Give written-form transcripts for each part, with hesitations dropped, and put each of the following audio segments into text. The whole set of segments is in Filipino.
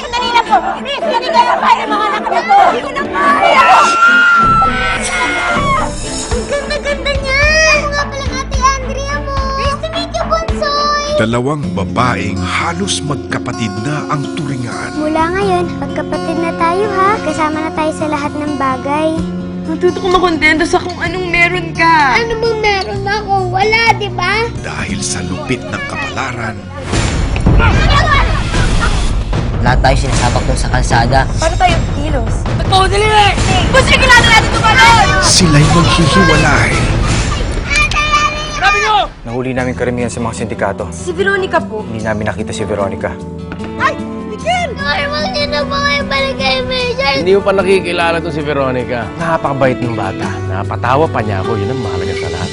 Dali na po! Please, dali ka na kaya mga anak na to! Hindi ko na kaya! Ang ganda-ganda niya! Ako nga pala Ate Andrea mo! Nice to meet you, Bunsoy! Dalawang babaeng halos magkapatid na ang turingan. Mula ngayon, magkapatid na tayo ha. Kasama na tayo sa lahat ng bagay. Natuto ko makontento sa kung anong meron ka. Ano bang meron ako? Wala, di ba? Dahil sa lupit ng kapalaran, Lahat tayo sinasabak doon sa kalsada. Paano tayo kilos? Oo, dali na! Basta kailangan natin tumalon! sila'y maghihiwalay. Nahuli namin karamihan sa mga sindikato. Si Veronica po. Hindi namin nakita si Veronica. Normal niya na ba kayo balik kay Major? Hindi mo pa nakikilala to si Veronica. Napakabait ng bata. Napatawa pa niya ako. Yun ang mahalaga sa lahat.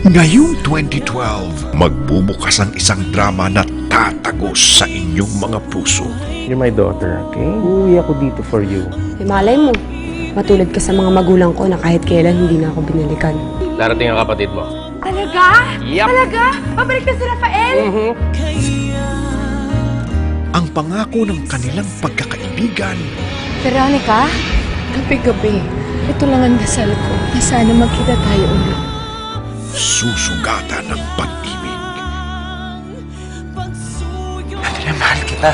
Ngayong 2012, magbubukas ang isang drama na tatagos sa inyong mga puso. You're my daughter, okay? Uuwi ako dito for you. Eh, malay mo. Matulad ka sa mga magulang ko na kahit kailan hindi na ako binalikan. Darating ang kapatid mo. Talaga? Yup. Talaga? Pabalik na si Rafael? Ang pangako ng kanilang pagkakaibigan, Veronica, gabi-gabi, ito lang ang dasal ko na sana magkita tayo ulit. susugatan ng pag-ibig. Andrea, mahal kita.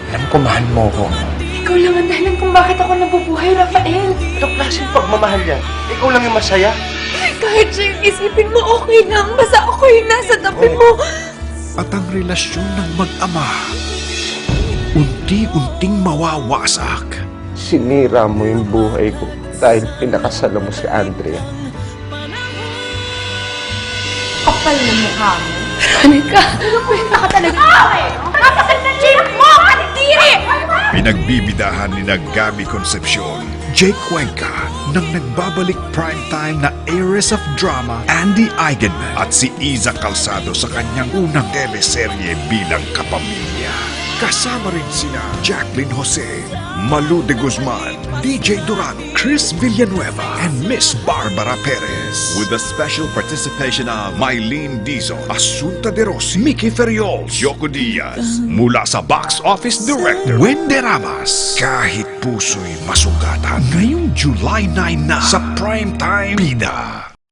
Alam ko mahal mo ko. Ikaw lang ang dahilan kung bakit ako nabubuhay, Rafael. Anong klaseng pagmamahal yan? Ikaw lang yung masaya. Kahit siya yung isipin mo, okay lang. Basta ako yung nasa tabi mo. At ang relasyon ng mag-ama, unti-unting mawawasak. Sinira mo yung buhay ko dahil pinakasala mo si Andrea. Kapal na mukha mo. Veronica, Pwede ka talaga. Napakal na chip mo! Katitiri! Pinagbibidahan ni Gabi Concepcion, Jake Cuenca, nang nagbabalik primetime na heiress of drama, Andy Eigenman, at si Iza Calzado sa kanyang unang teleserye bilang kapamilya. Kasama rin sina Jacqueline Jose, Malu de Guzman, DJ Duran, Chris Villanueva, and Miss Barbara Perez. With the special participation of Mylene Dizon, Asunta de Rossi, Mickey Ferriols, Yoko Diaz, mula sa box office director, Wende Ramas. Kahit puso'y masugatan, ngayong July 9 na sa Primetime Bida.